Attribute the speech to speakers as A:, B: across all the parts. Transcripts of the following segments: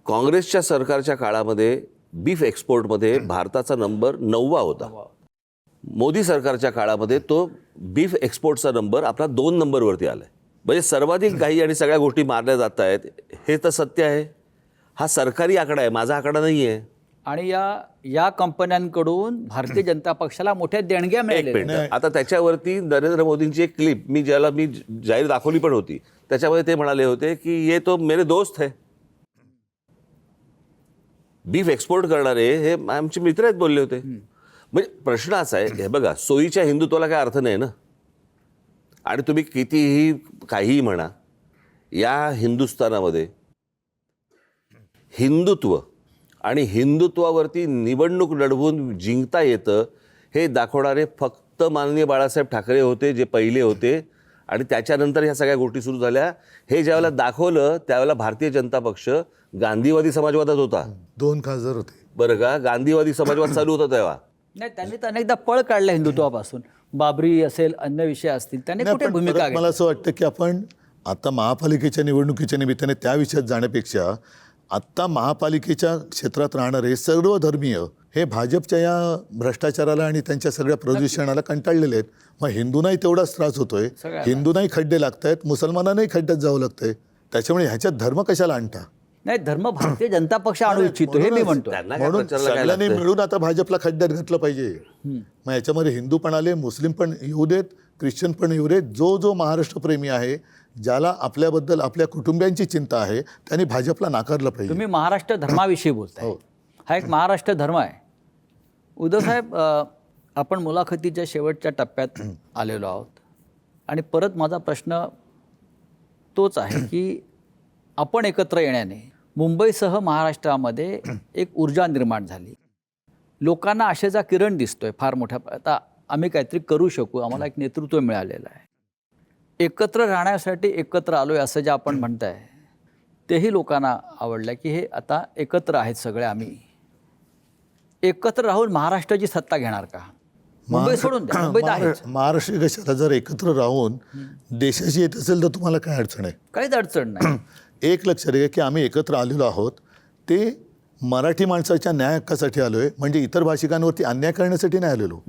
A: काँग्रेसच्या सरकारच्या काळामध्ये बीफ एक्सपोर्टमध्ये भारताचा नंबर 9वा होता. मोदी सरकारच्या काळामध्ये तो बीफ एक्सपोर्टचा नंबर आपला 2 नंबरवरती आलाय. म्हणजे सर्वाधिक गायी आणि सगळ्या गोष्टी मारल्या जात आहेत हे तर सत्य आहे. हा सरकारी आकडा आहे, माझा आकडा नाही आहे.
B: आणि या कंपन्यांकडून भारतीय जनता पक्षाला मोठ्या देणग्या
A: एक
B: मिळाल्या.
A: मिनिट, आता त्याच्यावरती नरेंद्र मोदींची एक क्लिप मी जाहीर दाखवली पण होती. त्याच्यामध्ये ते म्हणाले होते की ये तो मेरे दोस्त है. बीफ एक्सपोर्ट करणारे हे आमचे मित्र आहेत बोलले होते. म्हणजे प्रश्न असा आहे, हे बघा, सोयीच्या हिंदुत्वाला काय अर्थ नाही ना. आणि तुम्ही कितीही काहीही म्हणा, या हिंदुस्थानामध्ये हिंदुत्व आणि हिंदुत्वावरती निवडणूक लढवून जिंकता येतं हे दाखवणारे फक्त माननीय बाळासाहेब ठाकरे होते, जे पहिले होते. आणि त्याच्यानंतर ह्या सगळ्या गोष्टी सुरू झाल्या. हे ज्यावेळेला दाखवलं त्यावेळेला भारतीय जनता पक्ष गांधीवादी समाजवादात होता.
C: 2 खासदार होते
A: बरं का, गांधीवादी समाजवाद चालू होता तेव्हा.
B: नाही, त्यांनी तर अनेकदा पळ काढला हिंदुत्वापासून. बाबरी असेल, अन्य विषय असतील, त्यांनी
C: नाही,
B: कुठे
C: पण
B: भूमिका
C: परत
B: घेतली?
C: मला असं वाटतं की आपण आता महापालिकेच्या निवडणुकीच्या निमित्ताने त्या विषयात जाण्यापेक्षा आत्ता महापालिकेच्या क्षेत्रात राहणारे सर्व धर्मीय हे भाजपच्या या भ्रष्टाचाराला आणि त्यांच्या सगळ्या प्रदूषणाला कंटाळलेले आहेत. मग हिंदूंनाही तेवढाच त्रास होतोय, हिंदूंनाही खड्डे लागत आहेत, मुसलमानांनाही खड्ड्यात जावं लागतंय. त्याच्यामुळे ह्याच्यात धर्म कशाला आणता?
B: नाही, धर्म भारतीय जनता पक्ष आणू इच्छितो हे मी म्हणतो.
A: त्यांना काय
C: म्हणून
A: प्रचाराला काय
C: सगळ्यांनी
A: लागतं?
C: मिळून आता भाजपला खड्ड्यात घातलं पाहिजे. मग याच्यामध्ये हिंदू पण आले, मुस्लिम पण येऊ देत, ख्रिश्चन पण येऊ देत. जो महाराष्ट्रप्रेमी आहे, ज्याला आपल्याबद्दल आपल्या कुटुंबियांची चिंता आहे, त्यांनी भाजपला नाकारलं पाहिजे.
B: तुम्ही महाराष्ट्र धर्माविषयी बोलताय. हा एक महाराष्ट्र धर्म आहे. उद्धव साहेब, आपण मुलाखतीच्या शेवटच्या टप्प्यात आलेलो आहोत आणि परत माझा प्रश्न तोच आहे की आपण एकत्र येण्याने मुंबईसह महाराष्ट्रामध्ये एक ऊर्जा निर्माण झाली. लोकांना आशेचा किरण दिसतोय फार मोठ्या. आता आम्ही काहीतरी करू शकू, आम्हाला एक नेतृत्व मिळालेलं आहे. एकत्र राहण्यासाठी एकत्र आलोय असं जे आपण म्हणताय तेही लोकांना आवडलं की हे आता एकत्र आहेत सगळे. आम्ही एकत्र राहून महाराष्ट्राची सत्ता घेणार का? मुंबई सोडून द्या, मुंबईत आहेच.
C: महाराष्ट्र कशाला जर एकत्र राहून देशाशी येत असेल तर तुम्हाला काय अडचण आहे?
B: काहीच अडचण नाही.
C: एक लक्षात घ्या की आम्ही एकत्र आलेलो आहोत ते मराठी माणसाच्या न्याय हक्कासाठी आलो आहे. म्हणजे इतर भाषिकांवरती अन्याय करण्यासाठी नाही आलेलो.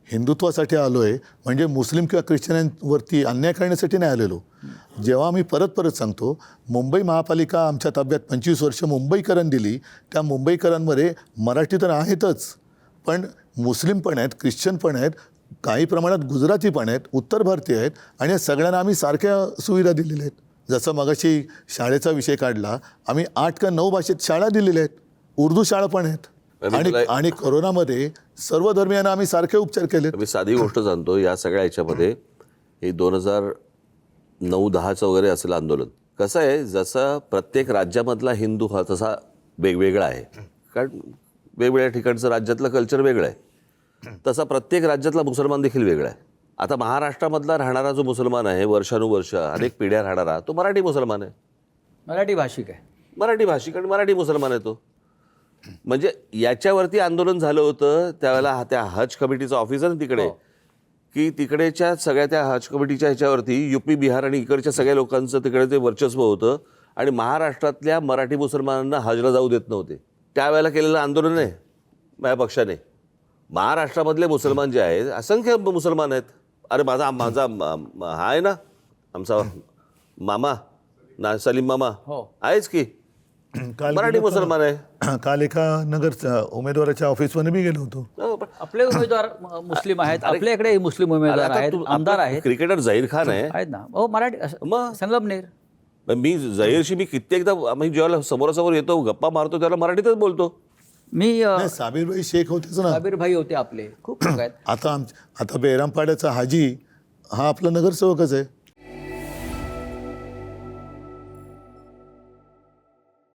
C: हिंदुत्वासाठी आलो आहे, म्हणजे मुस्लिम किंवा ख्रिश्चनांवरती अन्याय करण्यासाठी नाही आलेलो. जेव्हा आम्ही परत सांगतो, मुंबई महापालिका आमच्या ताब्यात 25 वर्ष मुंबईकरांनी दिली. त्या मुंबईकरांमध्ये मराठी तर आहेतच, पण मुस्लिम पण आहेत, ख्रिश्चन पण आहेत, काही प्रमाणात गुजराती पण आहेत, उत्तर भारतीय आहेत. आणि या सगळ्यांना आम्ही सारख्या सुविधा दिलेल्या आहेत. जसं मगाशी शाळेचा विषय काढला, आम्ही 8 का 9 भाषेत शाळा दिलेल्या आहेत. उर्दू शाळा पण आहेत. आणि कोरोनामध्ये सर्व धर्मियांना आम्ही सारखे उपचार केले.
A: मी साधी गोष्ट सांगतो, या सगळ्या ह्याच्यामध्ये हे 2009-10चं वगैरे असेल आंदोलन. कसं आहे, जसं प्रत्येक राज्यामधला हिंदू हा तसा वेगवेगळा आहे, कारण वेगवेगळ्या ठिकाणचं राज्यातलं कल्चर वेगळं आहे, तसा प्रत्येक राज्यातला मुसलमान देखील वेगळा आहे. आता महाराष्ट्रामधला राहणारा जो मुसलमान आहे, वर्षानुवर्ष अनेक पिढ्या राहणारा, तो मराठी मुसलमान आहे,
B: मराठी भाषिक आहे,
A: मराठी भाषिक आणि मराठी मुसलमान आहे तो. म्हणजे याच्यावरती आंदोलन झालं होतं त्यावेळेला. त्या हज कमिटीचं ऑफिस आहे ना तिकडे, की तिकडेच्या सगळ्या त्या हज कमिटीच्या ह्याच्यावरती युपी, बिहार आणि इकडच्या सगळ्या लोकांचं तिकडे ते वर्चस्व होतं. आणि महाराष्ट्रातल्या मराठी मुसलमानांना हजला जाऊ देत नव्हते. त्यावेळेला केलेलं आंदोलन आहे माझ्या पक्षाने. महाराष्ट्रामधले मुसलमान जे आहेत, असंख्य मुसलमान आहेत. अरे माझा हा आहे ना, आमचा मामा ना, सलीम मामा आहेच की, मराठी मुसलमान आहे.
C: काल एका नगर उमेदवाराच्या ऑफिसमध्ये मी गेलो होतो.
B: आपले उमेदवार मुस्लिम आहेत, आपल्याकडे मुस्लिम उमेदवार आहेत, आमदार आहेत.
A: क्रिकेटर झहीर खान आहे
B: ना, हो, मराठी.
A: मग
B: संगमनेर.
A: मी झहीरशी मी कित्येकदा आम्ही जेव्हा समोरासमोर येतो, गप्पा मारतो, त्याला मराठीतच बोलतो.
B: मी
C: साबीरभाई शेख होतेच ना,
B: साबीर भाई होते आपले, खूप लोक आहेत.
C: आता बेरामपाड्याचा हाजी हा आपला नगरसेवकच आहे.